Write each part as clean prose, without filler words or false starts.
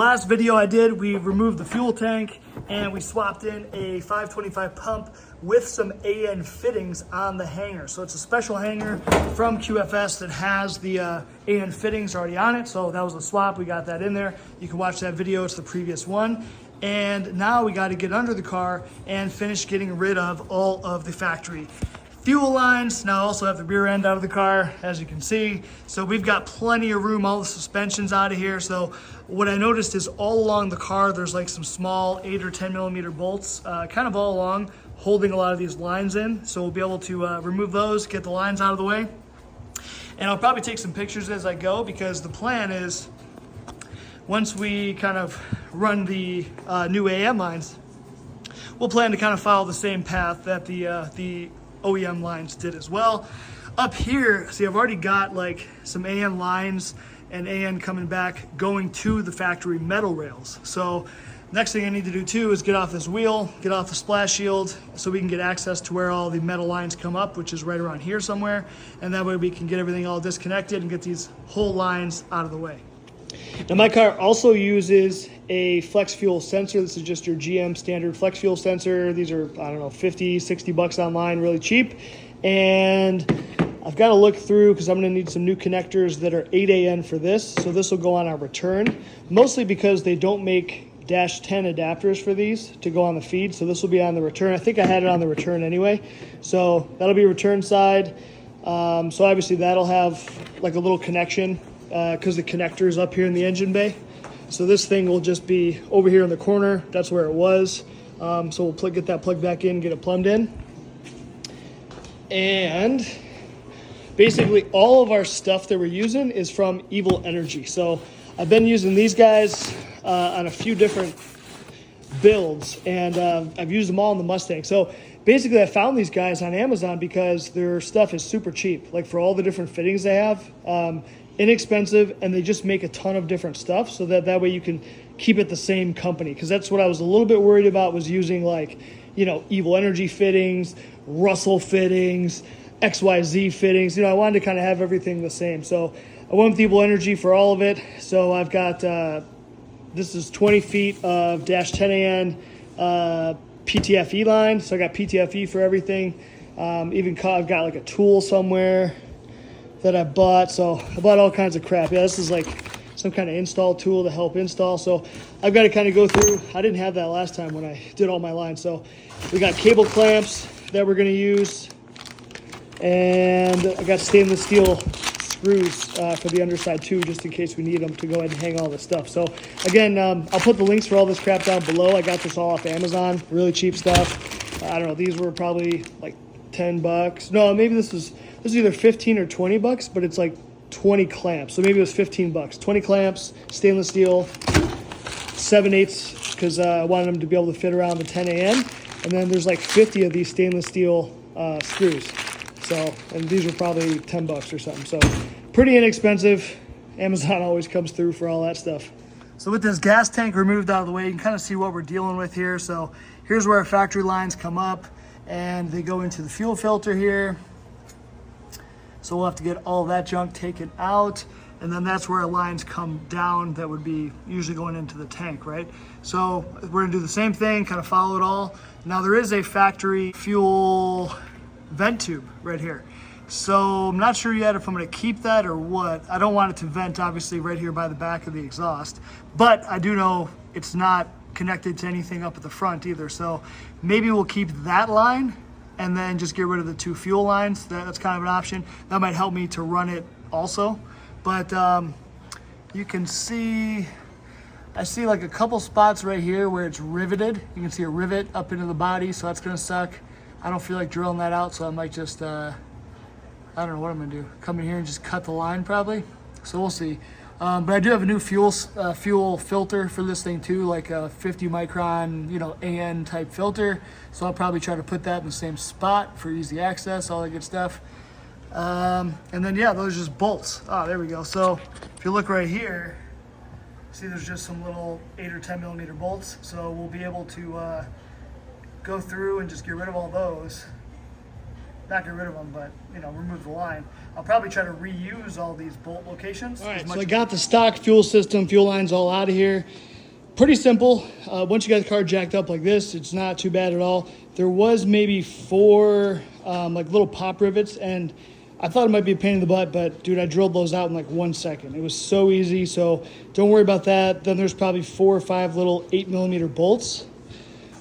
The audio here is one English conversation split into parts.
last video I did, we removed the fuel tank and we swapped in a 525 pump with some AN fittings on the hanger. So it's a special hanger from QFS that has the AN fittings already on it. So that was a swap, we got that in there. You can watch that video, it's the previous one. And now we got to get under the car and finish getting rid of all of the factory fuel lines. Now I also have the rear end out of the car, as you can see. So we've got plenty of room, all the suspension's out of here. So what I noticed is all along the car, there's like some small 8 or 10 millimeter bolts, kind of all along, holding a lot of these lines in. So we'll be able to remove those, get the lines out of the way. And I'll probably take some pictures as I go, because the plan is once we kind of run the new AM lines, we'll plan to kind of follow the same path that the OEM lines did as well. Up here, see, I've already got like some AN lines and AN coming back going to the factory metal rails. So next thing I need to do too is get off this wheel, get off the splash shield, so we can get access to where all the metal lines come up, which is right around here somewhere. And that way we can get everything all disconnected and get these whole lines out of the way. Now my car also uses a flex fuel sensor. This is just your GM standard flex fuel sensor. These are, I don't know, 50, 60 bucks online, really cheap. And I've got to look through because I'm going to need some new connectors that are 8AN for this. So this will go on our return, mostly because they don't make -10 adapters for these to go on the feed. So this will be on the return. I think I had it on the return anyway. So that'll be return side. So obviously that'll have like a little connection because the connector is up here in the engine bay. So this thing will just be over here in the corner. That's where it was. So we'll get that plugged back in, get it plumbed in. And basically all of our stuff that we're using is from Evil Energy. So I've been using these guys on a few different builds, and I've used them all in the Mustang. So basically I found these guys on Amazon because their stuff is super cheap. Like for all the different fittings they have, inexpensive, and they just make a ton of different stuff so that way you can keep it the same company. Because that's what I was a little bit worried about, was using like, you know, Evil Energy fittings, Russell fittings, XYZ fittings. You know, I wanted to kind of have everything the same. So I went with Evil Energy for all of it. So I've got, this is 20 feet of -10AN PTFE line. So I got PTFE for everything. I've got like a tool somewhere that I bought. So I bought all kinds of crap. Yeah, this is like some kind of install tool to help install. So I've got to kind of go through. I didn't have that last time when I did all my lines. So we got cable clamps that we're going to use. And I got stainless steel screws for the underside too, just in case we need them to go ahead and hang all this stuff. So again, I'll put the links for all this crap down below. I got this all off Amazon, really cheap stuff. I don't know, these were probably like 10 bucks. No, maybe this is either 15 or 20 bucks, but it's like 20 clamps. So maybe it was 15 bucks. 20 clamps, stainless steel, 7/8, because I wanted them to be able to fit around the 10AN. And then there's like 50 of these stainless steel screws. So, and these were probably 10 bucks or something. So pretty inexpensive. Amazon always comes through for all that stuff. So with this gas tank removed out of the way, you can kind of see what we're dealing with here. So here's where our factory lines come up and they go into the fuel filter here. So we'll have to get all that junk taken out. And then that's where our lines come down that would be usually going into the tank, right? So we're gonna do the same thing, kind of follow it all. Now there is a factory fuel vent tube right here. So I'm not sure yet if I'm gonna keep that or what. I don't want it to vent obviously right here by the back of the exhaust, but I do know it's not connected to anything up at the front either. So maybe we'll keep that line and then just get rid of the 2 fuel lines. That's kind of an option. That might help me to run it also. But you can see, I see like a couple spots right here where it's riveted. You can see a rivet up into the body, so that's gonna suck. I don't feel like drilling that out, so I might just, I don't know what I'm gonna do. Come in here and just cut the line probably. So we'll see. But I do have a new fuel filter for this thing too, like a 50 micron, you know, AN type filter. So I'll probably try to put that in the same spot for easy access, all that good stuff. And then yeah, those are just bolts. Oh, there we go. So if you look right here, see there's just some little 8 or 10 millimeter bolts. So we'll be able to go through and just get rid of all those. Not get rid of them, but you know, remove the line. I'll probably try to reuse all these bolt locations. All right, so I got the stock fuel system, fuel lines all out of here. pretty simple. Once you got the car jacked up like this, it's not too bad at all. There was maybe 4 like little pop rivets, and I thought it might be a pain in the butt, but dude, I drilled those out in like 1 second. It was so easy, so don't worry about that. Then there's probably 4 or 5 little 8mm bolts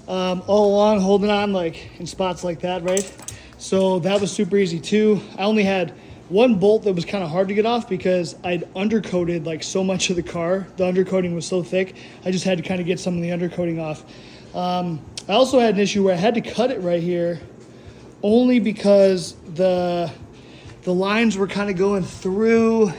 all along, holding on like in spots like that, right? So that was super easy too. I only had 1 bolt that was kind of hard to get off because I'd undercoated like so much of the car. The undercoating was so thick, I just had to kind of get some of the undercoating off. I also had an issue where I had to cut it right here only because the lines were kind of going through. I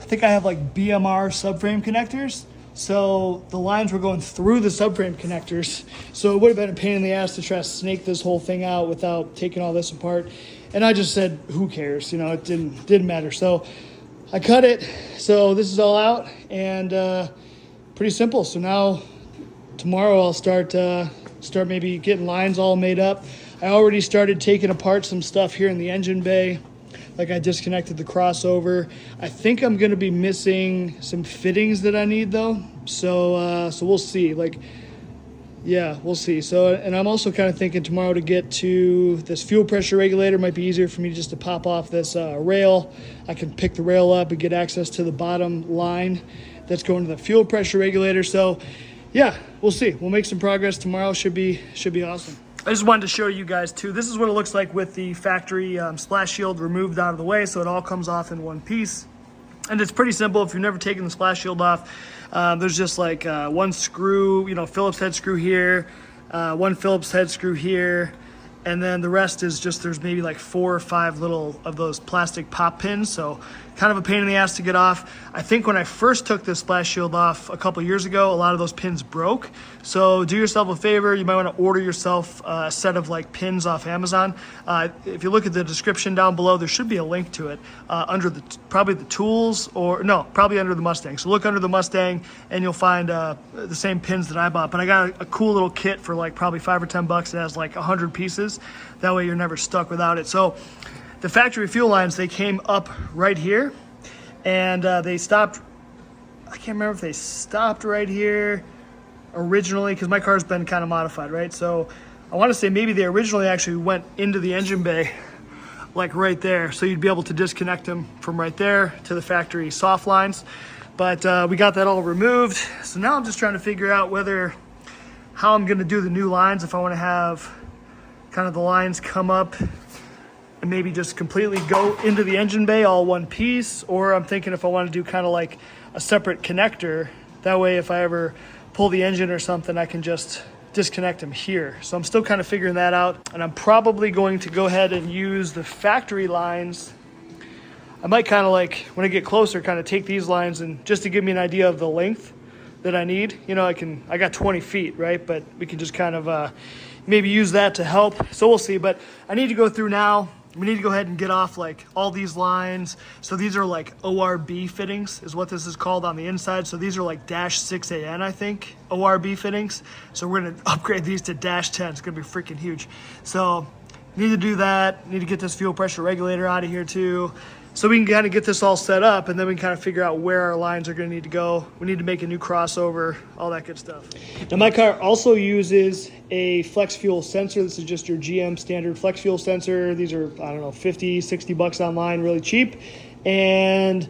think I have like BMR subframe connectors. So the lines were going through the subframe connectors. So it would have been a pain in the ass to try to snake this whole thing out without taking all this apart. And I just said, who cares? You know, it didn't matter. So I cut it. So this is all out and pretty simple. So now tomorrow I'll start maybe getting lines all made up. I already started taking apart some stuff here in the engine bay. Like I disconnected the crossover. I think I'm gonna be missing some fittings that I need though. So we'll see. Like, yeah, we'll see. So, and I'm also kind of thinking tomorrow to get to this fuel pressure regulator. Might be easier for me just to pop off this rail. I can pick the rail up and get access to the bottom line that's going to the fuel pressure regulator. So yeah, we'll see. We'll make some progress tomorrow. Should be awesome. I just wanted to show you guys too. This is what it looks like with the factory splash shield removed out of the way, so it all comes off in one piece. And it's pretty simple. If you've never taken the splash shield off, there's just like 1 screw, you know, Phillips head screw here, 1 Phillips head screw here, and then the rest is just, there's maybe like 4 or 5 little of those plastic pop pins. So kind of a pain in the ass to get off. I think when I first took this splash shield off a couple years ago, a lot of those pins broke. So do yourself a favor. You might want to order yourself a set of like pins off Amazon. If you look at the description down below, there should be a link to it under probably the tools, or no, probably under the Mustang. So look under the Mustang and you'll find the same pins that I bought. But I got a cool little kit for like probably $5 or $10. It has like 100 pieces. That way you're never stuck without it. So the factory fuel lines, they came up right here and they stopped. I can't remember if they stopped right here originally, because my car's been kind of modified, right? So I want to say maybe they originally actually went into the engine bay like right there. So you'd be able to disconnect them from right there to the factory soft lines. But we got that all removed. So now I'm just trying to figure out how I'm going to do the new lines, if I want to have kind of the lines come up and maybe just completely go into the engine bay all one piece, or I'm thinking if I want to do kind of like a separate connector, that way if I ever pull the engine or something, I can just disconnect them here. So I'm still kind of figuring that out, and I'm probably going to go ahead and use the factory lines. I might kind of like, when I get closer, kind of take these lines and just to give me an idea of the length that I need. You know, I got 20 feet, right? But we can just kind of maybe use that to help. So we'll see, but I need to go through now. We need to go ahead and get off like all these lines. So these are like ORB fittings is what this is called on the inside. So these are like -6 AN, I think, ORB fittings. So we're gonna upgrade these to -10. It's gonna be freaking huge. So need to do that. Need to get this fuel pressure regulator out of here too. So we can kind of get this all set up, and then we can kind of figure out where our lines are going to need to go. We need to make a new crossover, all that good stuff. Now my car also uses a flex fuel sensor. This is just your GM standard flex fuel sensor. These are, I don't know, 50, 60 bucks online, really cheap. And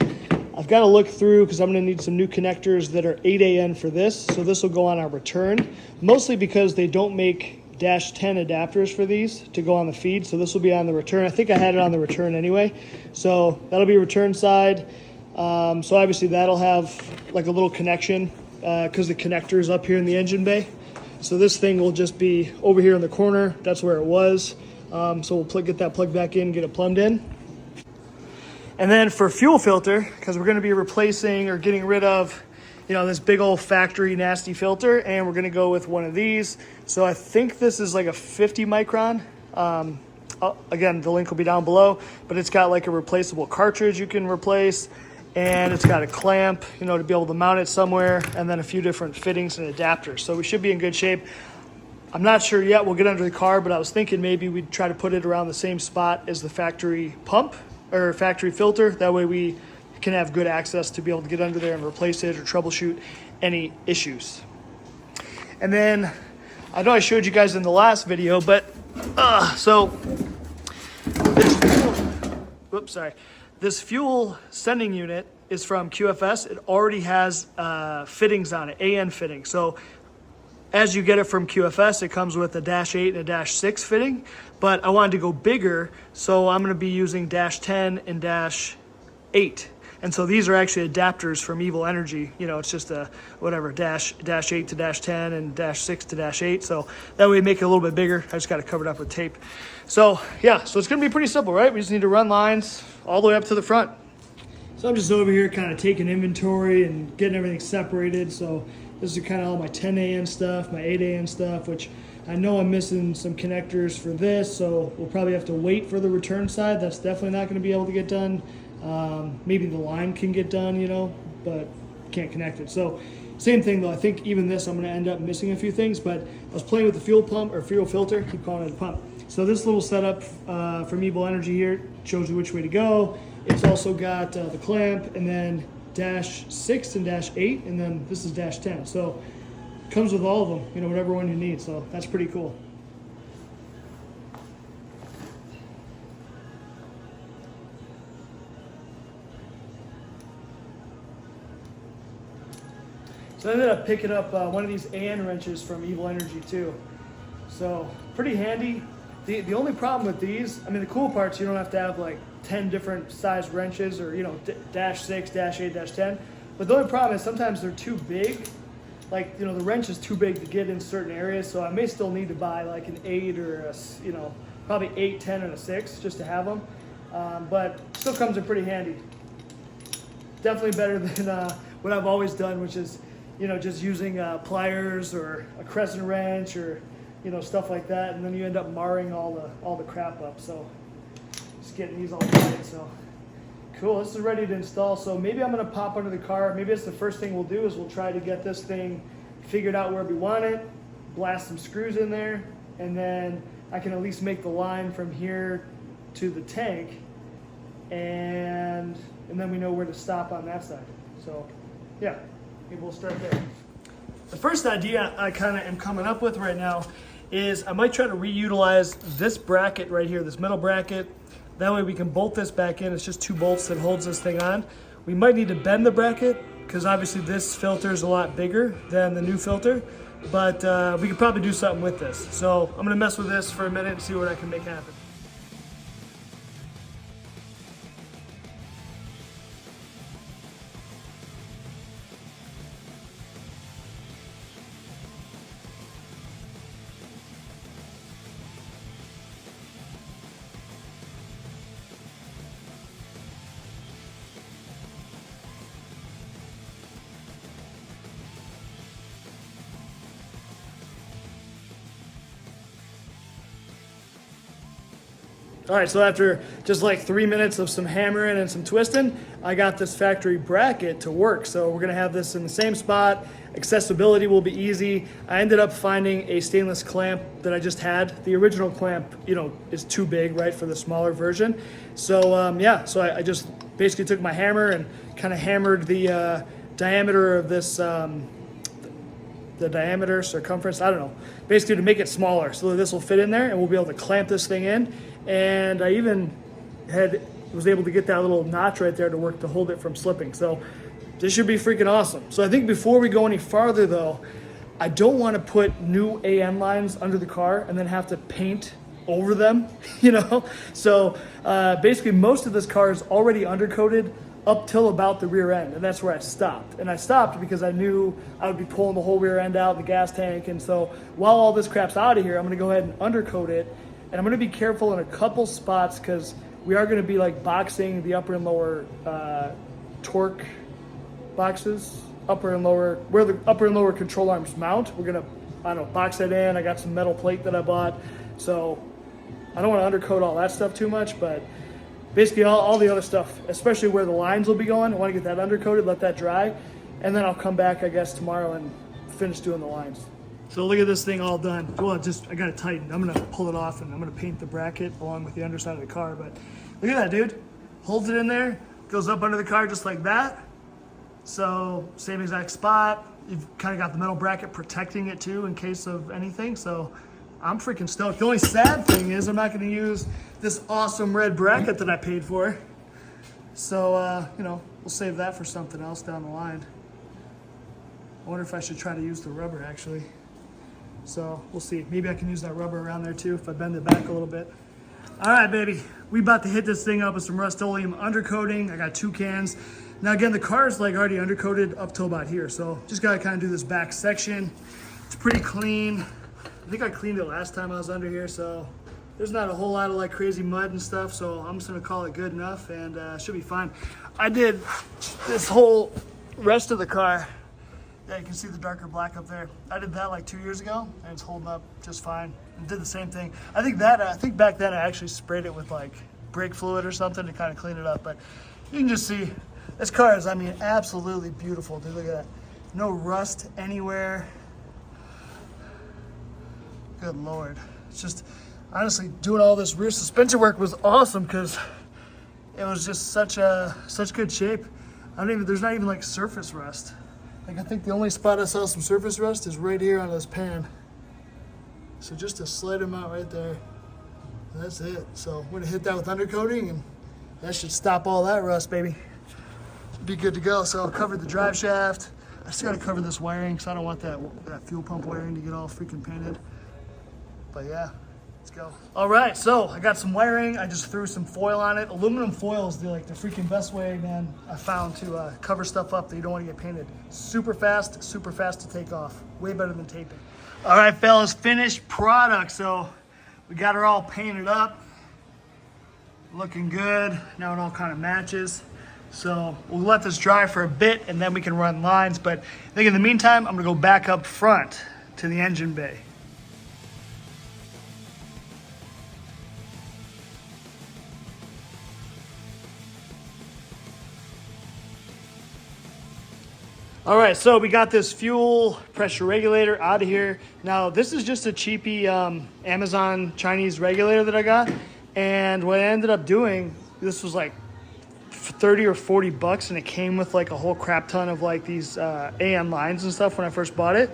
I've got to look through because I'm going to need some new connectors that are 8 AN for this. So this will go on our return, mostly because they don't make -10 adapters for these to go on the feed. So this will be on the return. I think I had it on the return anyway. So that'll be return side. So obviously that'll have like a little connection because the connector is up here in the engine bay. So this thing will just be over here in the corner. That's where it was. So we'll get that plugged back in, get it plumbed in. And then for fuel filter, because we're going to be replacing or getting rid of, you know, this big old factory nasty filter, and we're going to go with one of these. So I think this is like a 50 micron. Again, the link will be down below, but it's got like a replaceable cartridge you can replace, and it's got a clamp, you know, to be able to mount it somewhere, and then a few different fittings and adapters. So we should be in good shape. I'm not sure yet. We'll get under the car, but I was thinking maybe we'd try to put it around the same spot as the factory pump or factory filter. That way we can have good access to be able to get under there and replace it or troubleshoot any issues. And then, I know I showed you guys in the last video, but, so, this fuel, whoops, sorry. This fuel sending unit is from QFS. It already has fittings on it, AN fittings. So as you get it from QFS, it comes with a -8 and a -6 fitting, but I wanted to go bigger, so I'm gonna be using -10 and -8. And so these are actually adapters from Evil Energy. You know, it's just a whatever, -8 to -10 and -6 to -8. So that way make it a little bit bigger. I just got it covered up with tape. So yeah, so it's gonna be pretty simple, right? We just need to run lines all the way up to the front. So I'm just over here kind of taking inventory and getting everything separated. So this is kind of all my 10 AN stuff, my 8 AN stuff, which I know I'm missing some connectors for this, so we'll probably have to wait for the return side. That's definitely not going to be able to get done. Maybe the line can get done, you know, but can't connect it. So same thing though, I think even this I'm going to end up missing a few things, but I was playing with the fuel pump or fuel filter, keep calling it a pump. So this little setup from Evil Energy here shows you which way to go. It's also got the clamp and then -6 and -8, and then this is -10. So comes with all of them, you know, whatever one you need. So that's pretty cool. So I ended up picking up one of these AN wrenches from Evil Energy too. So pretty handy. The only problem with these, I mean, the cool part's you don't have to have like 10 different size wrenches or, you know, -6, -8, -10. But the only problem is sometimes they're too big. Like, you know, the wrench is too big to get in certain areas. So I may still need to buy like an 8 or a, you know, probably 8, 10, and a 6 just to have them. But still comes in pretty handy. Definitely better than what I've always done, which is, you know, just using pliers or a crescent wrench or, you know, stuff like that, and then you end up marring all the crap up. So just getting these all tight. So cool, this is ready to install. So maybe I'm gonna pop under the car. Maybe it's the first thing we'll do is we'll try to get this thing figured out where we want it, blast some screws in there, and then I can at least make the line from here to the tank, and then we know where to stop on that side. So yeah, maybe we'll start there. The first idea I kind of am coming up with right now is I might try to reutilize this bracket right here, this middle bracket. That way we can bolt this back in. It's just 2 bolts that holds this thing on. We might need to bend the bracket because obviously this filter is a lot bigger than the new filter, but we could probably do something with this. So I'm gonna mess with this for a minute and see what I can make happen. All right, so after just like 3 minutes of some hammering and some twisting, I got this factory bracket to work. So we're gonna have this in the same spot. Accessibility will be easy. I ended up finding a stainless clamp that I just had. The original clamp, you know, is too big, right, for the smaller version. So yeah, so I just basically took my hammer and kind of hammered the diameter of this, the diameter, circumference, I don't know, basically to make it smaller so that this will fit in there and we'll be able to clamp this thing in. And I even was able to get that little notch right there to work to hold it from slipping. So this should be freaking awesome. So I think before we go any farther though, I don't want to put new AN lines under the car and then have to paint over them, you know? So basically most of this car is already undercoated up till about the rear end, and that's where I stopped. And I stopped because I knew I would be pulling the whole rear end out, the gas tank, and so while all this crap's out of here, I'm gonna go ahead and undercoat it, and I'm gonna be careful in a couple spots because we are gonna be like boxing the upper and lower torque boxes, upper and lower, where the upper and lower control arms mount. We're gonna, I don't know, box that in. I got some metal plate that I bought, so I don't wanna undercoat all that stuff too much, but basically all the other stuff, especially where the lines will be going, I want to get that undercoated, let that dry, and then I'll come back, I guess, tomorrow and finish doing the lines. So look at this thing all done. Well, I got it tightened. I'm going to pull it off and I'm going to paint the bracket along with the underside of the car. But look at that, dude. Holds it in there, goes up under the car just like that. So same exact spot, you've kind of got the metal bracket protecting it too in case of anything. So I'm freaking stoked. The only sad thing is I'm not going to use this awesome red bracket that I paid for. So, you know, we'll save that for something else down the line. I wonder if I should try to use the rubber actually. So we'll see. Maybe I can use that rubber around there too if I bend it back a little bit. All right, baby. We about to hit this thing up with some Rust-Oleum undercoating. I got 2 cans. Now again, the car is like already undercoated up till about here. So just gotta kind of do this back section. It's pretty clean. I think I cleaned it last time I was under here. So there's not a whole lot of like crazy mud and stuff. So I'm just gonna call it good enough and should be fine. I did this whole rest of the car. Yeah, you can see the darker black up there. I did that like 2 years ago, and it's holding up just fine. And did the same thing. I think back then I actually sprayed it with like brake fluid or something to kind of clean it up. But you can just see this car is, I mean, absolutely beautiful. Dude, look at that. No rust anywhere. Good Lord. It's just, honestly, doing all this rear suspension work was awesome because it was just such good shape. There's not even like surface rust. Like I think the only spot I saw some surface rust is right here on this pan. So just a slight amount right there. And that's it. So we're gonna hit that with undercoating and that should stop all that rust, baby. Should be good to go. So I'll cover the drive shaft. I just gotta cover this wiring because I don't want that fuel pump wiring to get all freaking painted. But yeah, let's go. All right, so I got some wiring. I just threw some foil on it. Aluminum foil is the freaking best way, man, I found to cover stuff up that you don't want to get painted. Super fast to take off. Way better than taping. All right, fellas, finished product. So we got her all painted up. Looking good. Now it all kind of matches. So we'll let this dry for a bit and then we can run lines. But I think in the meantime, I'm gonna go back up front to the engine bay. All right, so we got this fuel pressure regulator out of here. Now, this is just a cheapy Amazon Chinese regulator that I got. And what I ended up doing, this was like 30 or 40 bucks, and it came with like a whole crap ton of like these AN lines and stuff when I first bought it.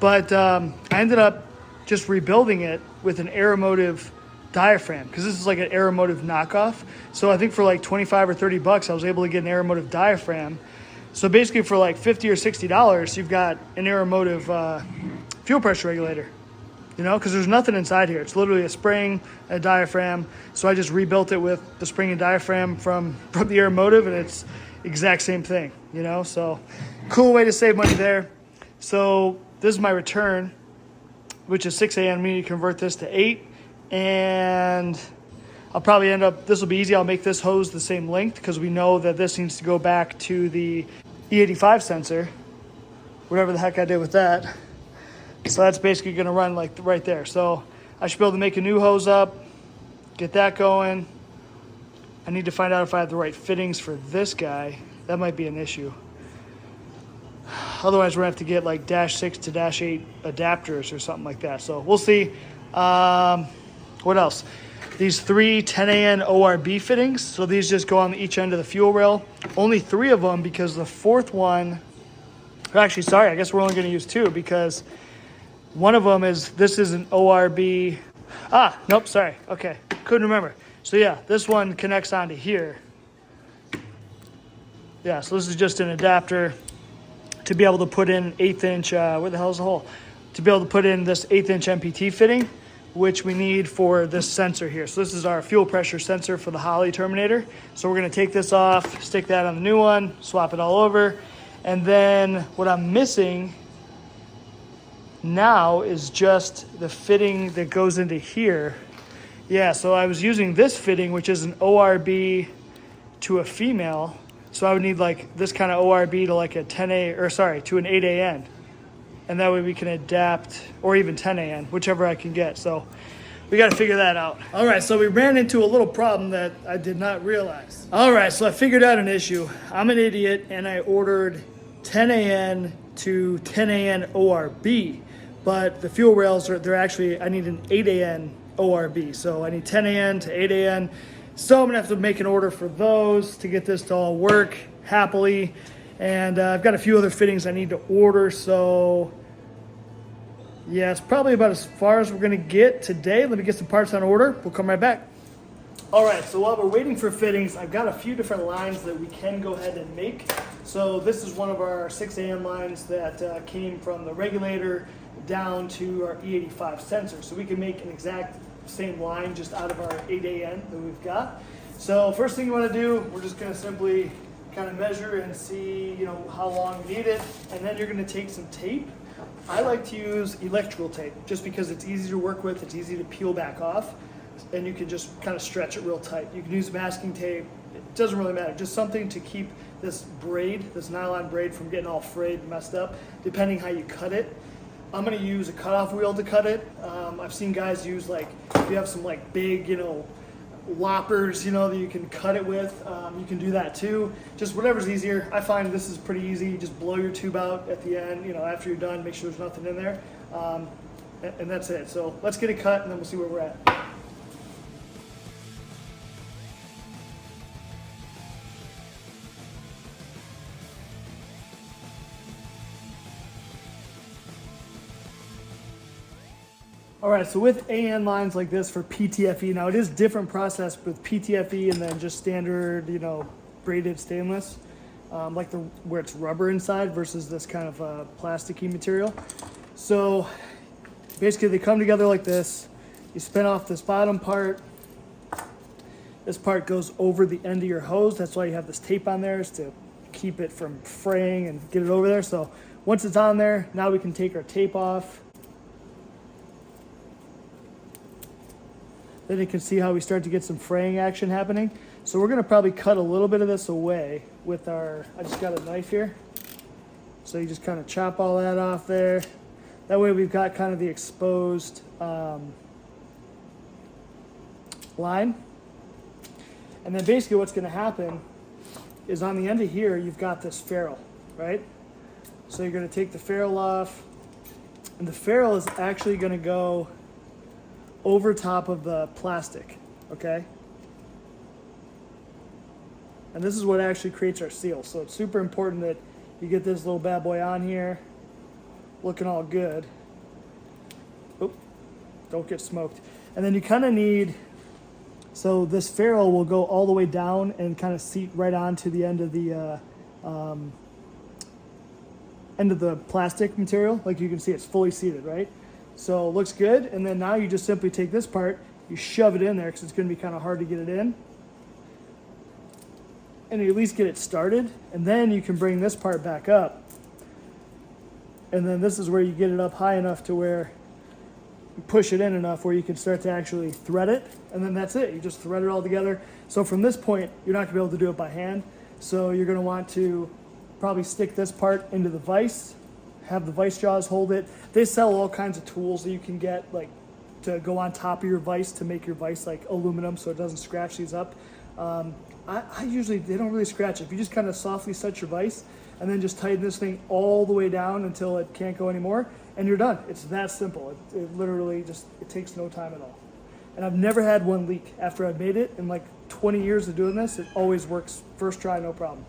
But I ended up just rebuilding it with an Aeromotive diaphragm because this is like an Aeromotive knockoff. So I think for like 25 or 30 bucks, I was able to get an Aeromotive diaphragm. So basically for like $50 or $60, you've got an Aeromotive fuel pressure regulator, you know, because there's nothing inside here. It's literally a spring, a diaphragm. So I just rebuilt it with the spring and diaphragm from the Aeromotive, and it's exact same thing, you know. So cool way to save money there. So this is my return, which is 6 a.m. We need to convert this to 8, and I'll probably end up, this will be easy. I'll make this hose the same length because we know that this needs to go back to the E85 sensor, whatever the heck I did with that. So that's basically going to run like right there. So I should be able to make a new hose up, get that going. I need to find out if I have the right fittings for this guy. That might be an issue. Otherwise, we're going to have to get like -6 to -8 adapters or something like that. So we'll see. What else? These 3 10AN ORB fittings. So these just go on each end of the fuel rail. Only 3 of them because the 4th one, actually, sorry, I guess we're only going to use 2 because one of them is, this is an ORB. Nope, sorry. Okay, couldn't remember. So yeah, this one connects onto here. Yeah, so this is just an adapter to be able to put in 1/8 inch, where the hell is the hole? To be able to put in this 1/8 inch MPT fitting, which we need for this sensor here. So this is our fuel pressure sensor for the Holley Terminator. So we're gonna take this off, stick that on the new one, swap it all over. And then what I'm missing now is just the fitting that goes into here. Yeah, so I was using this fitting, which is an ORB to a female. So I would need like this kind of ORB to like a 10A, or sorry, to an 8AN. And that way we can adapt, or even 10AN, whichever I can get. So we got to figure that out. All right, so we ran into a little problem that I did not realize. All right, so I figured out an issue. I'm an idiot, and I ordered 10AN to 10AN ORB, but the fuel rails they're actually, I need an 8AN ORB. So I need 10AN to 8AN. So I'm gonna have to make an order for those to get this to all work happily. And I've got a few other fittings I need to order, so yeah, it's probably about as far as we're gonna get today. Let me get some parts on order. We'll come right back. All right, so while we're waiting for fittings, I've got a few different lines that we can go ahead and make. So this is one of our 6AN lines that came from the regulator down to our E85 sensor. So we can make an exact same line just out of our 8AN that we've got. So first thing you want to do, we're just going to simply kind of measure and see, you know, how long you need it. And then you're going to take some tape. I like to use electrical tape just because it's easy to work with, it's easy to peel back off, and you can just kind of stretch it real tight. You can use masking tape, it doesn't really matter, just something to keep this braid, this nylon braid, from getting all frayed and messed up, depending how you cut it. I'm gonna use a cutoff wheel to cut it. I've seen guys use, like, if you have some like big, you know, loppers, you know, that you can cut it with, you can do that too. Just whatever's easier. I find this is pretty easy. You just blow your tube out at the end, you know, after you're done, make sure there's nothing in there. And that's it. So let's get it cut and then we'll see where we're at. All right, so with AN lines like this for PTFE, now it is different process with PTFE and then just standard, you know, braided stainless, like where it's rubber inside versus this kind of plasticky material. So basically they come together like this. You spin off this bottom part. This part goes over the end of your hose. That's why you have this tape on there, is to keep it from fraying and get it over there. So once it's on there, now we can take our tape off. Then you can see how we start to get some fraying action happening. So we're gonna probably cut a little bit of this away with our, I just got a knife here. So you just kind of chop all that off there. That way we've got kind of the exposed line. And then basically what's gonna happen is on the end of here, you've got this ferrule, right? So you're gonna take the ferrule off, and the ferrule is actually gonna go over top of the plastic, okay? And this is what actually creates our seal. So it's super important that you get this little bad boy on here, looking all good. Oop, don't get smoked. And then you kind of need, so this ferrule will go all the way down and kind of seat right onto the end of the plastic material. Like you can see, it's fully seated, right? So it looks good, and then now you just simply take this part, you shove it in there because it's going to be kind of hard to get it in. And you at least get it started, and then you can bring this part back up. And then this is where you get it up high enough to where you push it in enough where you can start to actually thread it, and then that's it. You just thread it all together. So from this point, you're not going to be able to do it by hand. So you're going to want to probably stick this part into the vise, have the vise jaws hold it. They sell all kinds of tools that you can get, like, to go on top of your vise to make your vise like aluminum so it doesn't scratch these up. I usually, they don't really scratch it. If you just kind of softly set your vise and then just tighten this thing all the way down until it can't go anymore, and you're done. It's that simple. It literally just, it takes no time at all. And I've never had one leak after I've made it. In like 20 years of doing this, it always works first try, no problem.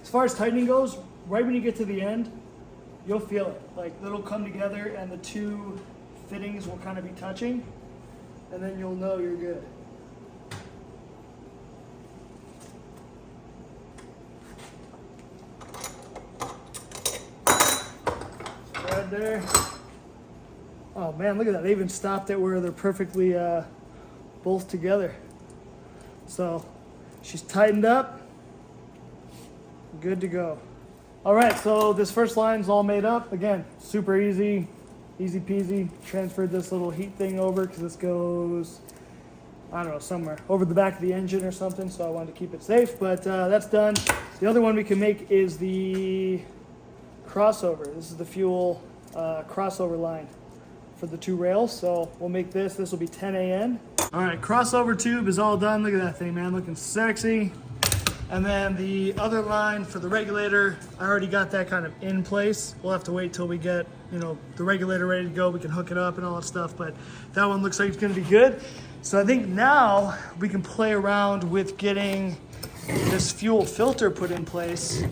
As far as tightening goes, right when you get to the end, you'll feel it. Like, it'll come together and the two fittings will kind of be touching, and then you'll know you're good. Right there. Oh man, look at that. They even stopped it where they're perfectly both together. So she's tightened up. Good to go. All right, so this first line's all made up. Again, super easy, easy peasy. Transferred this little heat thing over because this goes, I don't know, somewhere over the back of the engine or something, so I wanted to keep it safe, but that's done. The other one we can make is the crossover. This is the fuel crossover line for the two rails, so we'll make this. This will be 10 AN. All right, crossover tube is all done. Look at that thing, man, looking sexy. And then the other line for the regulator, I already got that kind of in place. We'll have to wait till we get, you know, the regulator ready to go. We can hook it up and all that stuff, but that one looks like it's gonna be good. So I think now we can play around with getting this fuel filter put in place.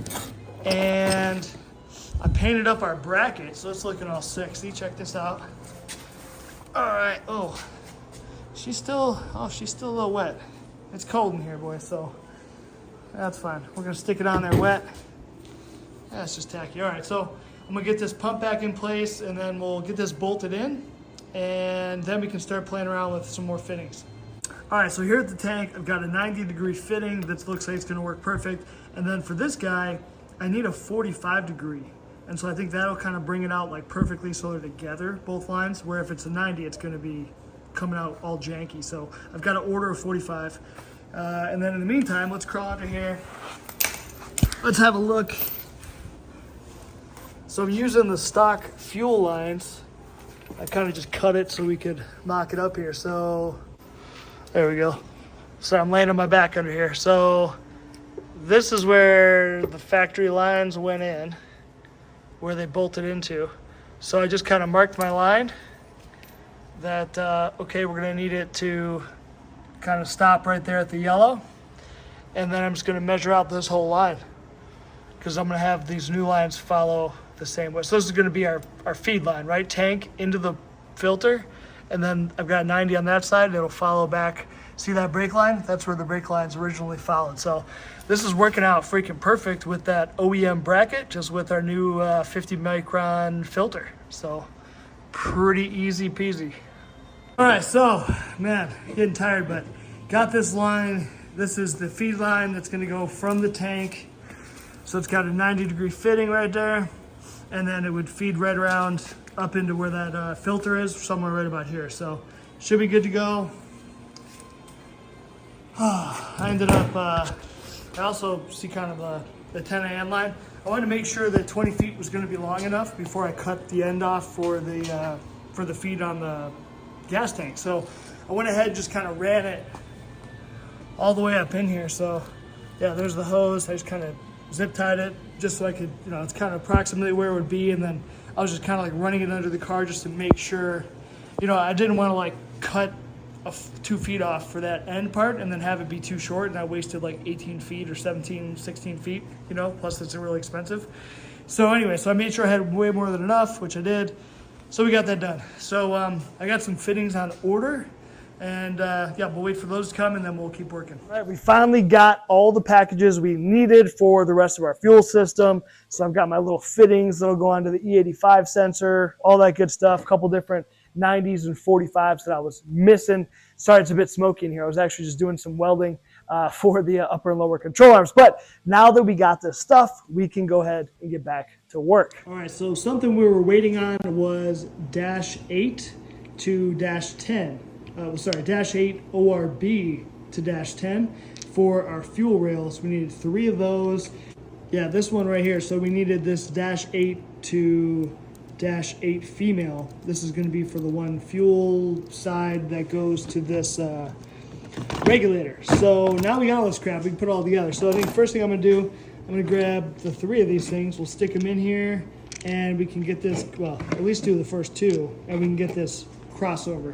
And I painted up our bracket, so it's looking all sexy. Check this out. All right, oh, she's still a little wet. It's cold in here, boys, so that's fine. We're gonna stick it on there wet. That's just tacky. All right, so I'm gonna get this pump back in place and then we'll get this bolted in and then we can start playing around with some more fittings. All right, so here at the tank, I've got a 90-degree fitting that looks like it's gonna work perfect. And then for this guy, I need a 45-degree. And so I think that'll kind of bring it out like perfectly so they're together, both lines, where if it's a 90, it's gonna be coming out all janky. So I've got to order a 45. And then in the meantime, let's crawl under here. Let's have a look. So I'm using the stock fuel lines. I kind of just cut it so we could mock it up here. So there we go. So I'm laying on my back under here. So this is where the factory lines went in, where they bolted into. So I just kind of marked my line that, okay, we're gonna need it to kind of stop right there at the yellow. And then I'm just gonna measure out this whole line because I'm gonna have these new lines follow the same way. So this is gonna be our feed line, right? Tank into the filter. And then I've got 90 on that side. It'll follow back. See that brake line? That's where the brake lines originally followed. So this is working out freaking perfect with that OEM bracket, just with our new 50 micron filter. So pretty easy peasy. All right, so man, getting tired, but got this line. This is the feed line that's gonna go from the tank. So it's got a 90-degree fitting right there. And then it would feed right around up into where that filter is, somewhere right about here. So should be good to go. I ended up, I also see kind of the 10 AN line. I wanted to make sure that 20 feet was gonna be long enough before I cut the end off for the feed on the gas tank. So I went ahead and just kind of ran it all the way up in here. So yeah, there's the hose. I just kind of zip tied it just so I could, you know, it's kind of approximately where it would be. And then I was just kind of like running it under the car just to make sure, you know, I didn't want to like cut 2 feet off for that end part and then have it be too short. And I wasted like 18 feet or 17, 16 feet, you know, plus it's really expensive. So anyway, so I made sure I had way more than enough, which I did. So we got that done. So I got some fittings on order and yeah, we'll wait for those to come and then we'll keep working. All right, we finally got all the packages we needed for the rest of our fuel system. So I've got my little fittings that'll go onto the E85 sensor, all that good stuff, a couple different 90s and 45s that I was missing. Sorry, it's a bit smoky in here. I was actually just doing some welding for the upper and lower control arms. But now that we got this stuff, we can go ahead and get back to work. All right, so something we were waiting on was -8 to -10. -8 ORB to -10 for our fuel rails. We needed 3 of those. Yeah, this one right here. So we needed this -8 to -8 female. This is going to be for the one fuel side that goes to this regulator. So now we got all this crap. We can put it all together. So I think first thing I'm going to do, I'm going to grab the 3 of these things. We'll stick them in here and we can get this, well, at least do the first 2 and we can get this crossover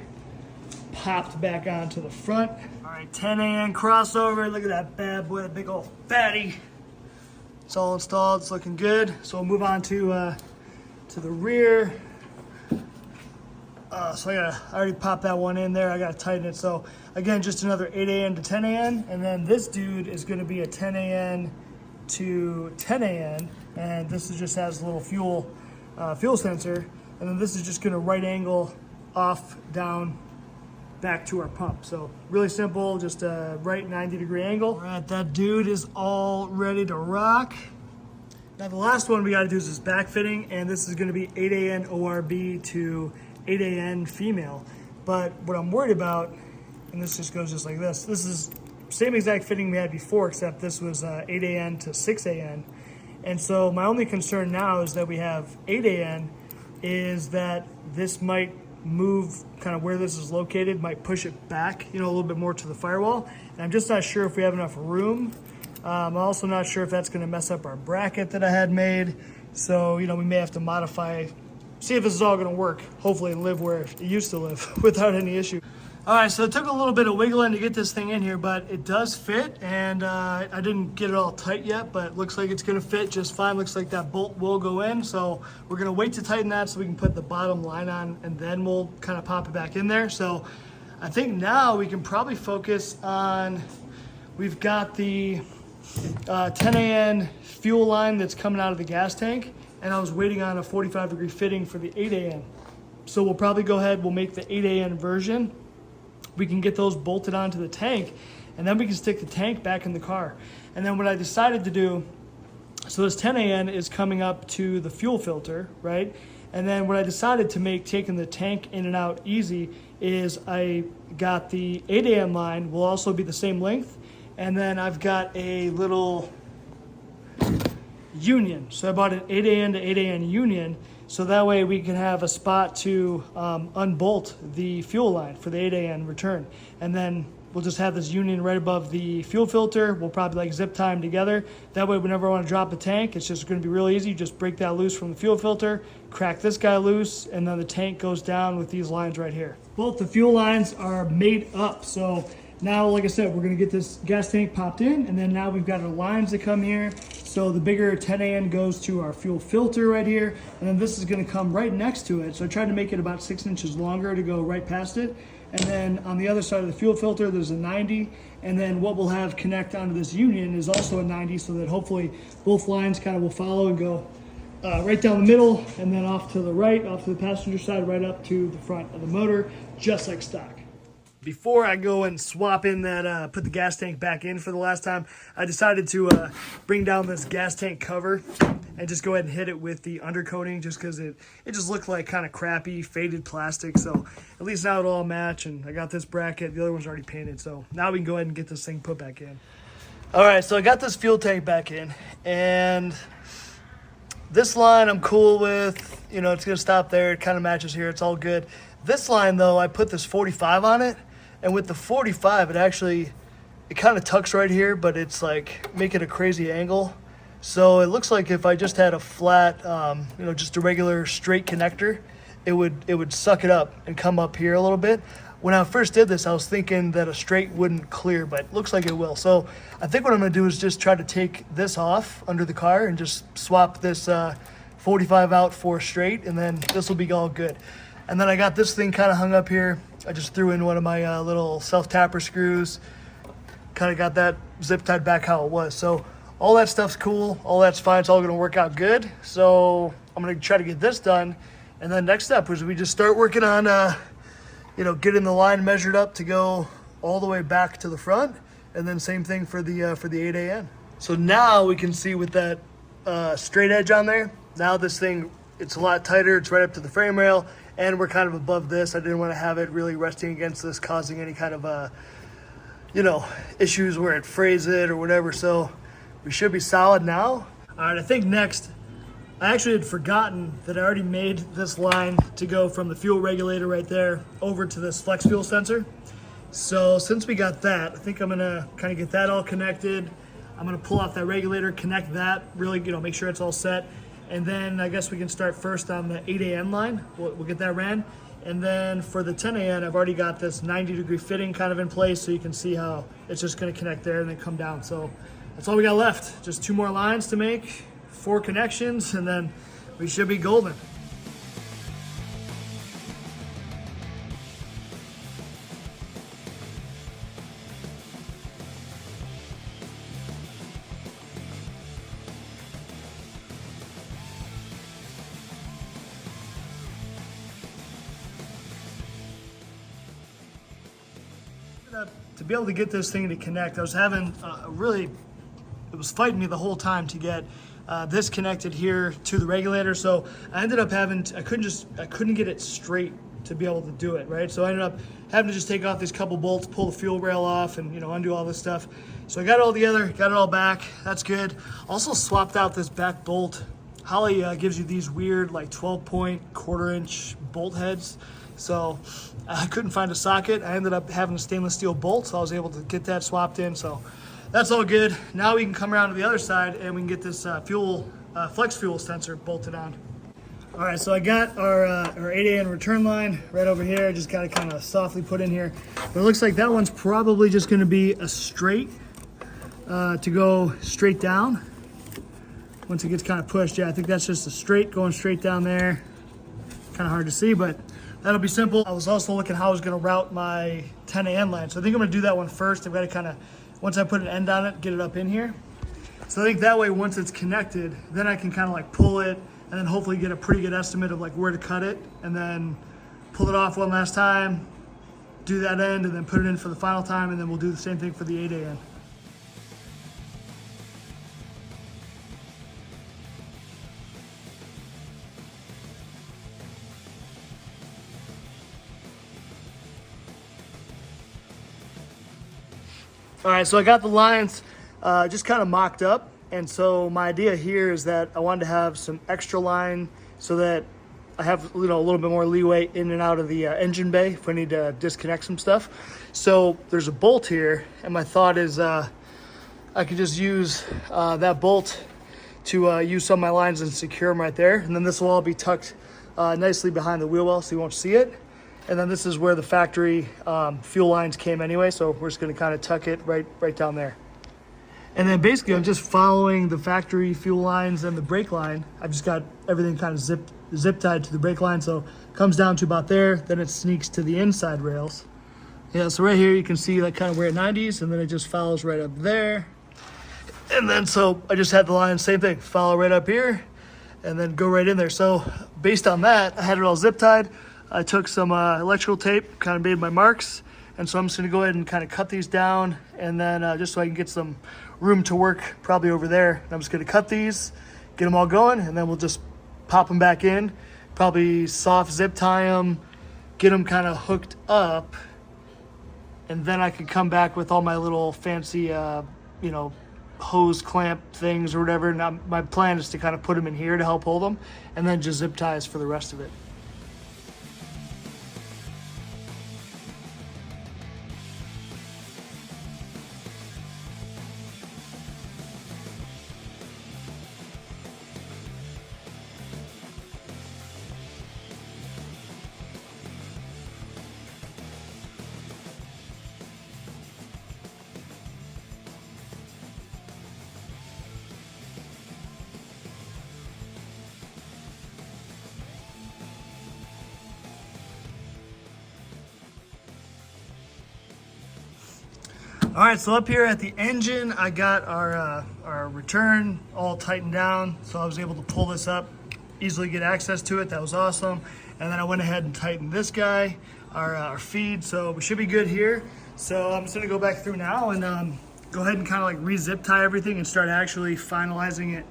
popped back onto the front. All right, 10 AN crossover. Look at that bad boy, that big old fatty. It's all installed. It's looking good. So we'll move on to the rear. So I already popped that one in there. I got to tighten it. So again, just another 8 AN to 10 AN. And then this dude is going to be a 10 AN to 10 AN. And this is just has a little fuel sensor. And then this is just going to right angle off, down, back to our pump. So really simple, just a right 90-degree angle. All right, that dude is all ready to rock. Now the last one we got to do is this back fitting, and this is going to be 8 AN ORB to 8 AN female. But what I'm worried about, and this just goes just like this is same exact fitting we had before, except this was 8 AN to 6 AN. And so my only concern now is that we have 8 AN, is that this might move kind of where this is located, might push it back, you know, a little bit more to the firewall. And I'm just not sure if we have enough room I'm also not sure if that's going to mess up our bracket that I had made. So, you know, we may have to modify, see if this is all going to work, hopefully, and live where it used to live without any issue. All right, so it took a little bit of wiggling to get this thing in here, but it does fit, and I didn't get it all tight yet, but it looks like it's gonna fit just fine. Looks like that bolt will go in, so we're gonna wait to tighten that so we can put the bottom line on, and then we'll kind of pop it back in there. So I think now we can probably focus on, we've got the 10 AN fuel line that's coming out of the gas tank, and I was waiting on a 45-degree fitting for the 8 AN. So we'll probably go ahead, we'll make the 8 AN version. We can get those bolted onto the tank, and then we can stick the tank back in the car. And then what I decided to do, so this 10 AN is coming up to the fuel filter, right? And then what I decided to make taking the tank in and out easy is I got the 8 AN line will also be the same length, and then I've got a little union. So I bought an 8 AN to 8 AN union, so that way we can have a spot to unbolt the fuel line for the 8 AN return. And then we'll just have this union right above the fuel filter. We'll probably like zip tie them together. That way whenever I want to drop the tank, it's just going to be real easy. Just break that loose from the fuel filter, crack this guy loose, and then the tank goes down with these lines right here. Both the fuel lines are made up. So now, like I said, we're going to get this gas tank popped in, and then now we've got our lines that come here. So the bigger 10 AN goes to our fuel filter right here, and then this is going to come right next to it. So I tried to make it about 6 inches longer to go right past it. And then on the other side of the fuel filter, there's a 90. And then what we'll have connect onto this union is also a 90, so that hopefully both lines kind of will follow and go right down the middle, and then off to the right, off to the passenger side, right up to the front of the motor, just like stock. Before I go and swap in that, put the gas tank back in for the last time, I decided to bring down this gas tank cover and just go ahead and hit it with the undercoating, just because it just looked like kind of crappy, faded plastic. So at least now it'll all match, and I got this bracket. The other one's already painted, so now we can go ahead and get this thing put back in. All right, so I got this fuel tank back in, and this line I'm cool with. You know, it's going to stop there. It kind of matches here. It's all good. This line, though, I put this 45 on it. And with the 45, it kind of tucks right here, but it's like making a crazy angle. So it looks like if I just had a flat, you know, just a regular straight connector, it would suck it up and come up here a little bit. When I first did this, I was thinking that a straight wouldn't clear, but it looks like it will. So I think what I'm going to do is just try to take this off under the car and just swap this 45 out for straight, and then this will be all good. And then I got this thing kind of hung up here. I just threw in one of my little self-tapper screws. Kind of got that zip tied back how it was. So all that stuff's cool. All that's fine. It's all going to work out good. So I'm going to try to get this done. And then next step was we just start working on, you know, getting the line measured up to go all the way back to the front. And then same thing for the 8 AN. So now we can see with that straight edge on there, now this thing, it's a lot tighter. It's right up to the frame rail. And we're kind of above this. I didn't want to have it really resting against this, causing any kind of, you know, issues where it frays it or whatever. So we should be solid now. All right, I think next, I actually had forgotten that I already made this line to go from the fuel regulator right there over to this flex fuel sensor. So since we got that, I think I'm gonna kind of get that all connected. I'm gonna pull off that regulator, connect that, really, you know, make sure it's all set. And then I guess we can start first on the 8 AN line. We'll get that ran. And then for the 10 AN, I've already got this 90-degree fitting kind of in place, so you can see how it's just going to connect there and then come down. So that's all we got left. Just 2 more lines to make, 4 connections, and then we should be golden. To be able to get this thing to connect, I was having it was fighting me the whole time to get this connected here to the regulator. So I ended up I couldn't get it straight to be able to do it, right? So I ended up having to just take off these couple bolts, pull the fuel rail off, and, you know, undo all this stuff. So I got it all together, got it all back. That's good. Also swapped out this back bolt. Holley gives you these weird like 12-point 1/4-inch bolt heads. So I couldn't find a socket. I ended up having a stainless steel bolt, so I was able to get that swapped in. So that's all good. Now we can come around to the other side and we can get this flex fuel sensor bolted on. All right, so I got our 8 AN return line right over here. I just got it kind of softly put in here. But it looks like that one's probably just gonna be a straight to go straight down. Once it gets kind of pushed, yeah, I think that's just a straight going straight down there. Kind of hard to see, but that'll be simple. I was also looking how I was gonna route my 10 AN line. So I think I'm gonna do that one first. I've got to kind of, once I put an end on it, get it up in here. So I think that way, once it's connected, then I can kind of like pull it and then hopefully get a pretty good estimate of like where to cut it, and then pull it off one last time, do that end, and then put it in for the final time, and then we'll do the same thing for the 8 AN. All right, so I got the lines just kind of mocked up. And so my idea here is that I wanted to have some extra line so that I have, you know, a little bit more leeway in and out of the engine bay if I need to disconnect some stuff. So there's a bolt here, and my thought is I could just use that bolt to use some of my lines and secure them right there. And then this will all be tucked nicely behind the wheel well so you won't see it. And then this is where the factory fuel lines came anyway, so we're just gonna kind of tuck it right down there. And then basically I'm just following the factory fuel lines and the brake line. I've just got everything kind of zip tied to the brake line, so it comes down to about there, then it sneaks to the inside rails. Yeah, so right here you can see like kind of where it 90s, and then it just follows right up there. And then so I just had the line, same thing, follow right up here, and then go right in there. So based on that, I had it all zip tied. I took some electrical tape, kind of made my marks, and so I'm just gonna go ahead and kind of cut these down, and then just so I can get some room to work probably over there. I'm just gonna cut these, get them all going, and then we'll just pop them back in, probably soft zip tie them, get them kind of hooked up, and then I can come back with all my little fancy, you know, hose clamp things or whatever. Now my plan is to kind of put them in here to help hold them, and then just zip ties for the rest of it. All right, so up here at the engine, I got our return all tightened down, so I was able to pull this up, easily get access to it. That was awesome. And then I went ahead and tightened this guy, our feed, so we should be good here. So I'm just gonna go back through now and go ahead and kind of like re-zip tie everything and start actually finalizing it.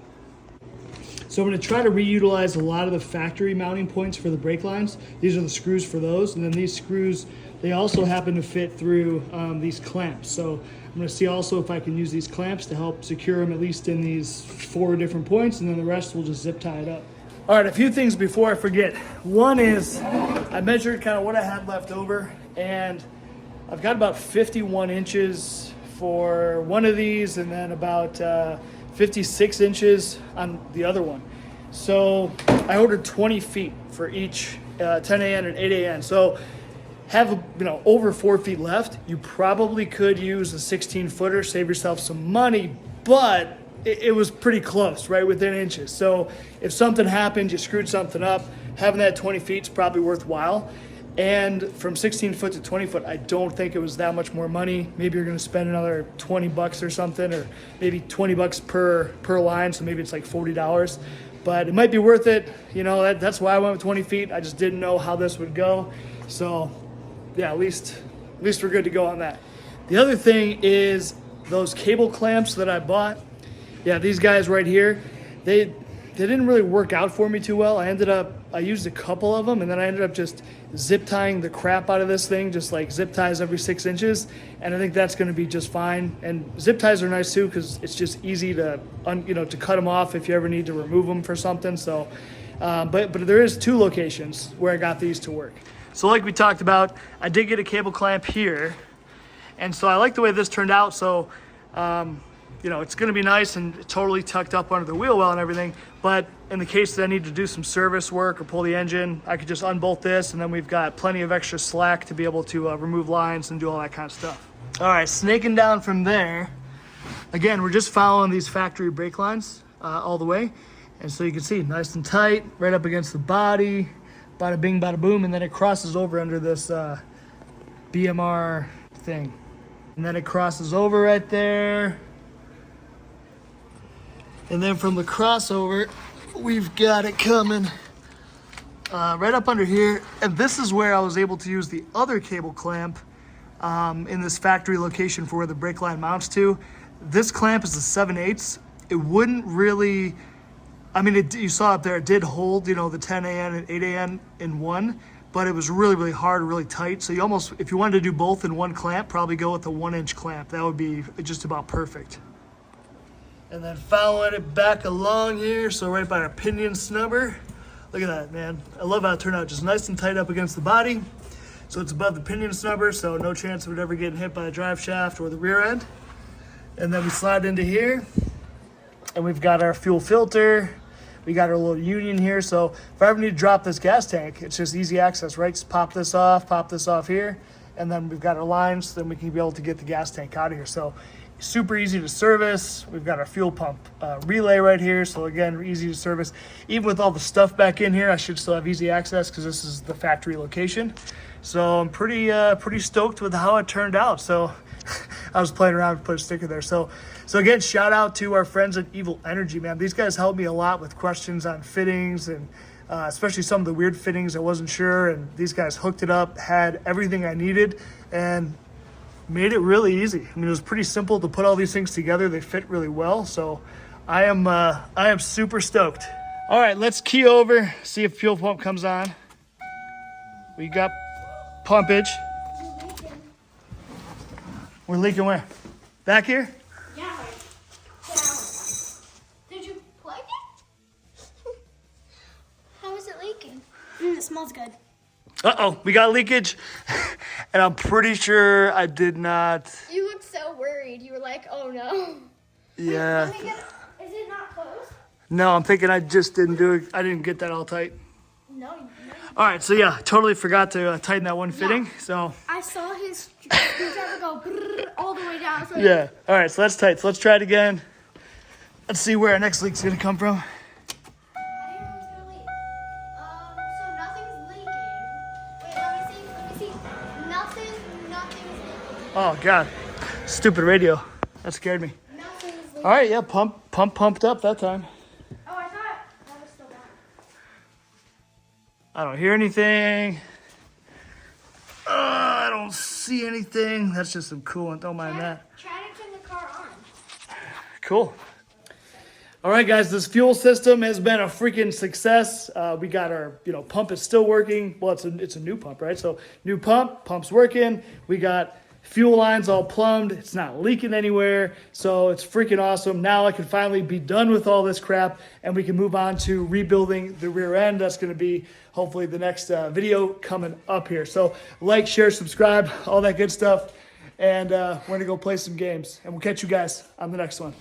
So I'm gonna try to reutilize a lot of the factory mounting points for the brake lines. These are the screws for those, and then these screws, they also happen to fit through these clamps. So I'm gonna see also if I can use these clamps to help secure them at least in these 4 different points, and then the rest we'll just zip tie it up. All right, a few things before I forget. One is I measured kind of what I had left over, and I've got about 51 inches for one of these, and then about 56 inches on the other one. So I ordered 20 feet for each 10 AN and 8 AN. So have over 4 feet left. You probably could use a 16 footer, save yourself some money, but it was pretty close, right within inches. So if something happened, you screwed something up, having that 20 feet is probably worthwhile. And from 16 foot to 20 foot, I don't think it was that much more money. Maybe you're gonna spend another 20 bucks or something, or maybe 20 bucks per line, so maybe it's like $40. But it might be worth it. That's why I went with 20 feet. I just didn't know how this would go. So yeah, at least we're good to go on that. The other thing is those cable clamps that I bought. Yeah, these guys right here, they didn't really work out for me too well. I used a couple of them, and then I ended up just zip tying the crap out of this thing, just like zip ties every 6 inches. And I think that's gonna be just fine. And zip ties are nice too, because it's just easy to cut them off if you ever need to remove them for something. So, but there is 2 locations where I got these to work. So like we talked about, I did get a cable clamp here. And so I like the way this turned out. So You know, it's going to be nice and totally tucked up under the wheel well and everything. But in the case that I need to do some service work or pull the engine, I could just unbolt this, and then we've got plenty of extra slack to be able to remove lines and do all that kind of stuff. All right, snaking down from there. Again, we're just following these factory brake lines all the way. And so you can see nice and tight, right up against the body, bada bing, bada boom, and then it crosses over under this BMR thing. And then it crosses over right there. And then from the crossover, we've got it coming right up under here. And this is where I was able to use the other cable clamp in this factory location for where the brake line mounts to. This clamp is a 7/8. It wouldn't really, I mean, you saw up there, it did hold, you know, the 10 AN and 8 AN in one, but it was really, really hard, really tight. So you almost, if you wanted to do both in one clamp, probably go with the 1-inch clamp. That would be just about perfect. And then following it back along here, so right by our pinion snubber. Look at that, man. I love how it turned out, just nice and tight up against the body. So it's above the pinion snubber, so no chance of it ever getting hit by the drive shaft or the rear end. And then we slide into here, and we've got our fuel filter. We got our little union here, so if I ever need to drop this gas tank, it's just easy access, right? Just pop this off here, and then we've got our lines, then we can be able to get the gas tank out of here. So super easy to service. We've got our fuel pump relay right here, so again, easy to service. Even with all the stuff back in here, I should still have easy access because this is the factory location. So I'm pretty stoked with how it turned out. So I was playing around and put a sticker there. So again, shout out to our friends at Evil Energy, man. These guys helped me a lot with questions on fittings and especially some of the weird fittings I wasn't sure. And these guys hooked it up, had everything I needed, and made it really easy. I mean, it was pretty simple to put all these things together. They fit really well. So I am super stoked. All right, let's key over, see if fuel pump comes on. We got pumpage. We're leaking where? Back here? Yeah, like down. Did you plug it? How is it leaking? It smells good. Uh-oh, we got leakage. And I'm pretty sure I did not. You looked so worried. You were like, oh no. Yeah. Is it not closed? No, I'm thinking I just didn't do it. I didn't get that all tight. No. All right, so yeah, totally forgot to tighten that one fitting. So I saw his screwdriver go brrr, all the way down. So yeah. All right, so that's tight. So let's try it again. Let's see where our next leak's gonna come from. I didn't know it was gonna leak. So nothing's leaking. Wait, let me see. Nothing's leaking. Oh God, stupid radio. That scared me. Nothing's leaking. All right, yeah, pumped up that time. Oh, I thought that was still down. I don't hear anything. I don't see anything. That's just some coolant. Don't mind that. Try to turn the car on. Cool. All right, guys, this fuel system has been a freaking success. We got our, pump is still working. Well, it's a new pump, right? So new pump's working. We got fuel lines all plumbed. It's not leaking anywhere. So it's freaking awesome. Now I can finally be done with all this crap, and we can move on to rebuilding the rear end. That's going to be hopefully the next video coming up here. So like, share, subscribe, all that good stuff. And we're going to go play some games. And we'll catch you guys on the next one.